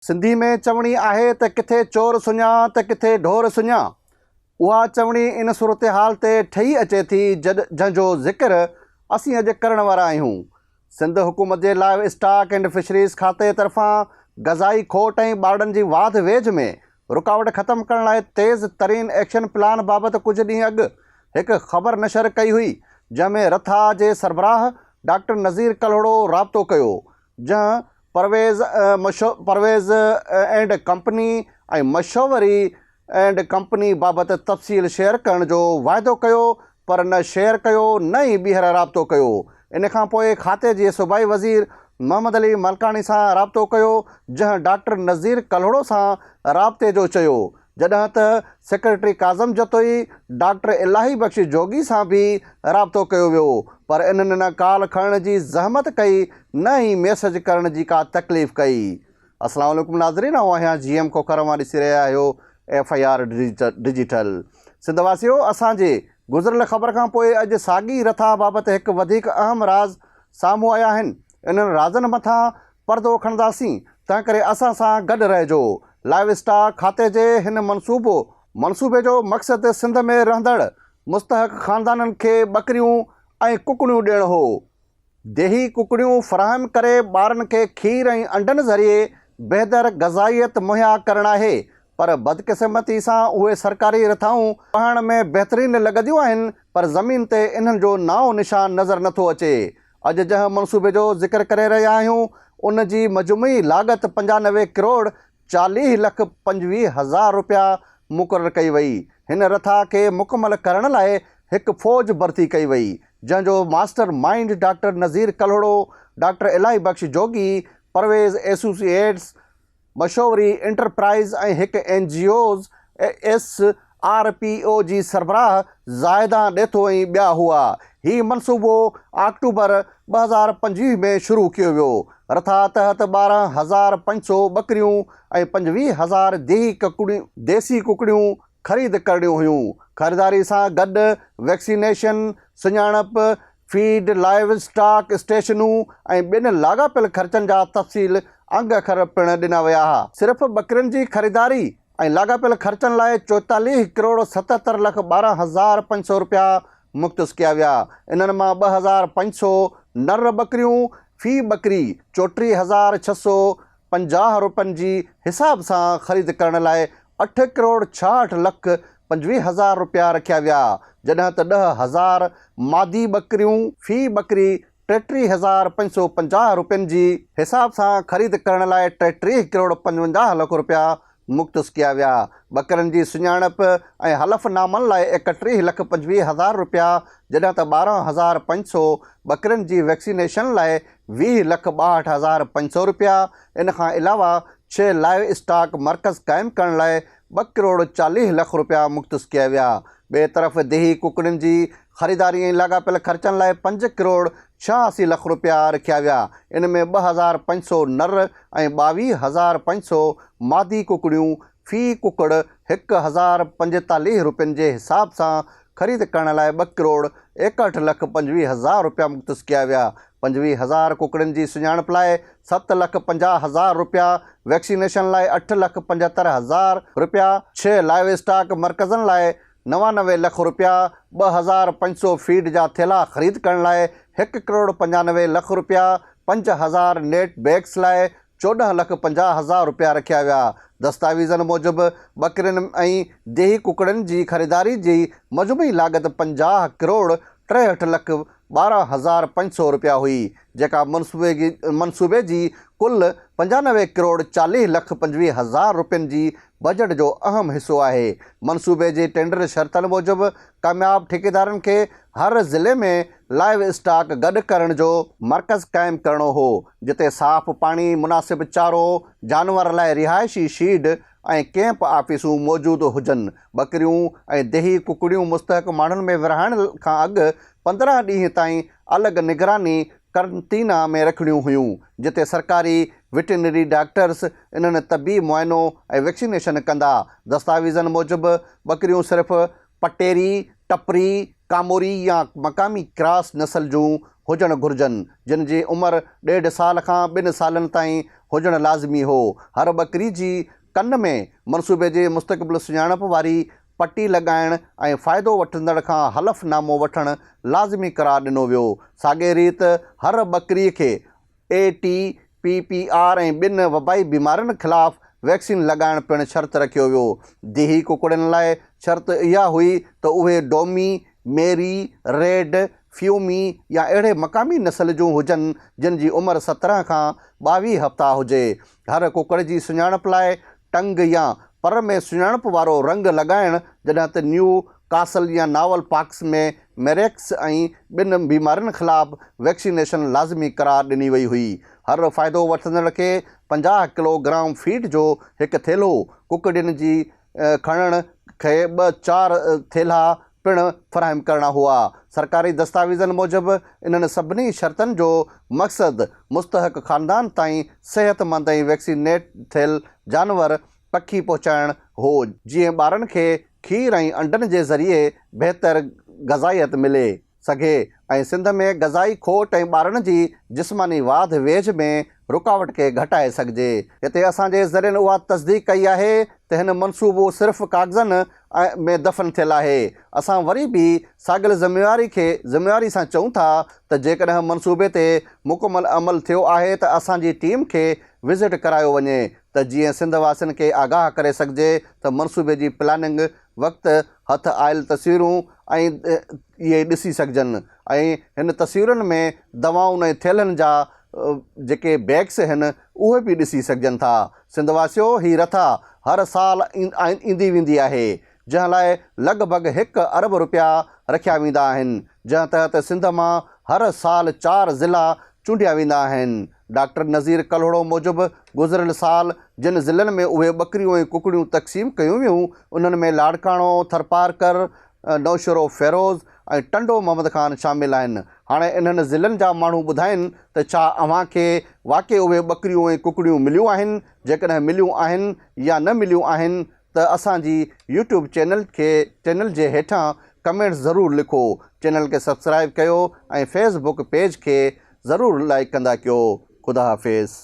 सिंधी में चवणी आहे त किथे चोर सुञा त किथे ढोर सुञा। उहा चवणी इन सूरत हाल ते ठही अचे थी जंहिंजो ज़िक्र असीं अॼु करण वारा आहियूं। सिंध हुकूमत जे लाइव स्टॉक एंड फिशरीज़ खाते तरफ़ां ग़ज़ाई खोट ऐं ॿारनि जी वाध वेझ में रुकावट ख़त्म करण लाइ तेज़ तरीन एक्शन प्लान बाबति कुझु ॾींहं अॻु हिकु ख़बर नशर कई हुई, जंहिंमें रथा जे सरबराह डॉक्टर नज़ीर कल्होड़ो राब्तो कयो, जंहिं परवेज़ एंड कंपनी ऐं मशवरी एंड कंपनी बाबति तफ़सील शेयर करण जो वाइदो कयो, पर न शेयर कयो न ई ॿीहर राब्तो कयो। इन खां पोइ खाते जे सूबाई वज़ीर मोहम्मद अली मलकानी सां राब्तो कयो, जंहिं डॉक्टर नज़ीर कल्होड़ो सां राब्ते जो चयो, जॾहिं त सेक्रेटरी काज़म जतोई डॉक्टर इलाही बख्श जोगी सां बि राब्तो कयो वियो, पर इन्हनि न कॉल खणण जी ज़हमत कई न ई मैसेज करण जी का तकलीफ़ कई। अस्सलाम वालेकुम नाज़रीन, आउं आहियां GM खोखर मां ॾिसी रहिया आहियो FIR डिजिटल। सिंधवासियो, असांजे गुज़िरियल ख़बर खां पोइ अॼु साॻी रथा बाबति हिकु वधीक अहम राज़ साम्हूं आया आहिनि। इन्हनि राज़नि मथां पर्दो खणंदासीं, तंहिं करे असां सां गॾु रहिजो। लाइव स्टॉक खाते जे हिन मनसूबे जो मक़सदु सिंध में रहंदड़ मुस्तहक़ ख़ानदाननि खे ॿकरियूं ऐं कुकड़ियूं ॾियणु हो। देही कुकड़ियूं फ़राहम करे ॿारनि खे खीर ऐं अंडनि ज़रिए बहितर ग़ज़ाइयत मुहैया करणु आहे, पर बदकिस्मती सां उहे सरकारी रथाऊं पढ़ण में बहितरीन लॻंदियूं आहिनि, पर ज़मीन ते इन्हनि जो नाओ निशान नज़र नथो अचे। अॼु जंहिं मनसूबे जो ज़िक्र करे रहिया आहियूं, उन जी मजमूई लागत 95 करोड़ 40 लख 25 हज़ार रुपया मुक़ररु कई वई। हिन रथा खे मुकमल करण लाइ हिकु फ़ौज भर्ती कई वई, जंहिंजो मास्टर माइंड डॉक्टर नज़ीर कल्होड़ो, डॉक्टर इलाही बख्श जोगी, परवेज़ एसोसिएट्स, मशवरी इंटरप्राइज़ ऐं हिकु NGOs SRPO जी सरबराह ज़ाइदा ॾेथो ऐं ॿिया हुआ। हीउ मनसूबो अक्टूबर 2025 में शुरू कयो वियो। रथा तहत 12,500 ॿकरियूं ऐं 25,000 देसी कुकड़ियूं ख़रीद करणियूं हुयूं। ख़रीदारी सां गॾु वैक्सीनेशन, सुञाणप, फीड, लाइव स्टॉक स्टेशनूं ऐं ॿिनि लाॻापियल ख़र्चनि जा तफ़सील अंग अखर पिणु ॾिना विया हुआ। सिर्फ़ु ॿकरियुनि जी ख़रीदारी ऐं लाॻापियल ख़र्चनि लाइ 44 करोड़ 77 लख 12 हज़ार 500 रुपया मुख़्तस कया विया। इन्हनि मां 2,500 नर ॿकरियूं, फ़ी ॿकरी 34,650 रुपयनि जी हिसाब सां ख़रीद करण लाइ 8 करोड़ 66 लख 25 हज़ार रुपया रखिया विया, जॾहिं त 10,000 मादी ॿकरियूं, फ़ी ॿकरी 33,550 रुपयनि जी हिसाब सां ख़रीद करण लाइ 33 करोड़ 55 लख रुपया मुख़्तस कया विया। ॿकरियुनि जी सुञाणप ऐं हलफ़नामनि लाइ 31 लख 25 हज़ार रुपया, जॾहिं त 12,500 ॿकरियुनि जी वैक्सीनेशन लाइ 20 लख 62 हज़ार 500 रुपया। इन खां अलावा 6 लाइव स्टॉक मर्कज़ क़ाइमु करण लाइ 2 करोड़ 40 लख रुपया मुख़्तस कया विया। ॿिए तरफ़ देही कुकड़ियुनि जी ख़रीदारी ऐं लाॻापियल ख़र्चनि लाइ 5 करोड़ 86 लख रुपया रखिया विया। इन में 2,500 नर ऐं 22,500 मादी कुकड़ियूं, फ़ी कुकड़ 1,045 रुपयनि जे हिसाब सां ख़रीद करण लाइ 2 करोड़ 61 लख 25 हज़ार रुपया मुख़्तस कया विया। 25,000 कुकड़ियुनि जी सुञाणप लाइ 7 लख 50 हज़ार रुपया, वैक्सीनेशन लाइ 8 लख 75 हज़ार रुपया, 6 लाइव स्टॉक मर्कज़नि लाइ 99 लख रुपया, 2,500 फीड जा थेला ख़रीद करण लाइ 1 करोड़ 95 लख रुपया, 5,000 नेट बैग्स लाइ 14 लख 50 हज़ार रुपया रखिया विया। दस्तावेज़नि मूजिबि ॿकरियुनि ऐं देही कुकड़नि जी ख़रीदारी जी मजमूई लागत 50 करोड़ 63 लख 12 हज़ार 500 रुपया हुई, जेका मनसूबे जी कुल 95 करोड़ 40 लख 25 हज़ार रुपयनि जी बजट जो अहम हिसो आहे। मनसूबे जे टेंडर शर्तनि मूजिबि कामयाब ठेकेदारनि खे हर ज़िले में लाइव स्टॉक गॾु करण जो मर्कज़ क़ाइमु करणो हो, जिते साफ़ पाणी, मुनासिब चारो, जानवर लाइ रिहाइशी शीड ऐं कैंप ऑफिसूं मौजूदु हुजनि। ॿकरियूं ऐं देही कुकड़ियूं मुस्तहक़ माण्हुनि में विरहाइण खां अॻु 15 ॾींहं ताईं अलॻि निगरानी करंटीना में रखणियूं हुयूं, जिते सरकारी वेटरनरी डॉक्टर्स इन्हनि तबी मुआइनो ऐं वैक्सीनेशन कंदा। दस्तावेज़नि मूजिबि ॿकरियूं सिर्फ़ु पटेरी, टपरी, कामोरी या मक़ामी क्रॉस नस्ल जूं हुजणु घुरिजनि, जिन जी उमिरि 1.5 साल खां 2 सालनि ताईं हुजणु लाज़मी हो। हर बकरी जी कन में मनसूबे जे मुस्तक़बिल सुञाणप वारी पटी लॻाइण ऐं फ़ाइदो वठंदड़ खां हलफ़नामो वठणु लाज़मी क़रार ॾिनो वियो। साॻे रीति हर बकरीअ खे ATPPR ऐं ॿिनि वबाई बीमारियुनि ख़िलाफ़ वैक्सीन लॻाइण पिणु शर्त रखियो वियो। देही कुकड़नि लाइ शर्त इहा हुई त उहे डोमी, मेरी, रेड, फ्यूमी या अहिड़े मक़ामी नस्ल जूं हुजनि जिन जी उमिरि 17 खां 22 हफ़्ता हुजे। हर कुकड़ जी सुञाणप लाइ टंग या पर में सुञाणप वारो रंग लॻाइण, जॾहिं त न्यू कासल या नावल पाक्स में मेरेक्स ऐं ॿिनि बीमारियुनि ख़िलाफ़ वैक्सीनेशन लाज़मी क़रार ॾिनी वई हुई। हर फ़ाइदो वठंदड़ खे 50 किलोग्राम फीड जो हिकु थेलो कुकड़ियुनि जी खणण खे 2-4 थेला पिणु फ़राहम करणा हुआ। सरकारी दस्तावेज़नि मूजिबि इन्हनि सभिनी शर्तनि जो मक़सदु मुस्तहक़ ख़ानदान ताईं सेहतमंद ऐं वैक्सीनेट थियल जानवर पखी पहुचाइणु हो, जीअं ॿारनि खे खीर ऐं अंडनि जे ज़रिए बहितर ग़ज़ाइयत मिले सघे ऐं सिंध में ग़ज़ाई खोट ऐं ॿारनि जी जिस्मानी वाध वेझ में रुकावट खे घटाए सघिजे। हिते असांजे ज़रिए उहा तस्दीक कई आहे त हिन मनसूबो सिर्फ़ु कागज़नि में दफ़न थियल आहे। असां वरी बि साॻिल ज़िम्मेवारी सां चऊं था त जेकॾहिं मनसूबे ते मुकमल अमल थियो आहे त असांजी टीम खे विज़िट करायो वञे त जीअं सिंध वासियुनि खे आगाह करे सघिजे त मनसूबे जी प्लानिंग वक़्तु हथ आयल तस्वीरूं ऐं इहे ॾिसी सघिजनि ऐं हिन तस्वीरुनि में दवाउनि ऐं थेलनि जा जेके बैग्स आहिनि उहे बि ॾिसी सघिजनि था। सिंध वासियो हीअ रथा हर साल ईंदी वेंदी आहे, जंहिं लाइ लॻभॻि 1 अरब रुपया रखिया वेंदा आहिनि, जंहिं तहत सिंध मां हर साल 4 ज़िला चूंडिया वेंदा आहिनि। डॉक्टर नज़ीर कल्होड़ो मूजिबि गुज़िरियल साल जिन ज़िलनि में उहे बकरियूं ऐं कुकड़ियूं तक़सीम कयूं वियूं उन्हनि में लाड़काणो, थरपारकर, नौशरो फेरोज़ ऐं टंडो मोहम्मद ख़ान शामिल आहिनि। हाणे इन्हनि ज़िलनि जा माण्हू ॿुधाइनि त छा अव्हांखे वाक़ई उहे बकरियूं ऐं कुकड़ियूं मिलियूं आहिनि। जेकॾहिं मिलियूं आहिनि या न मिलियूं आहिनि त असांजी YouTube चैनल जे हेठां कमेंट्स ज़रूरु लिखो। चैनल खे सब्सक्राइब कयो ऐं फेसबुक पेज खे ज़रूरु लाइक कंदा कयो। ख़ुदा हाफ़िज़।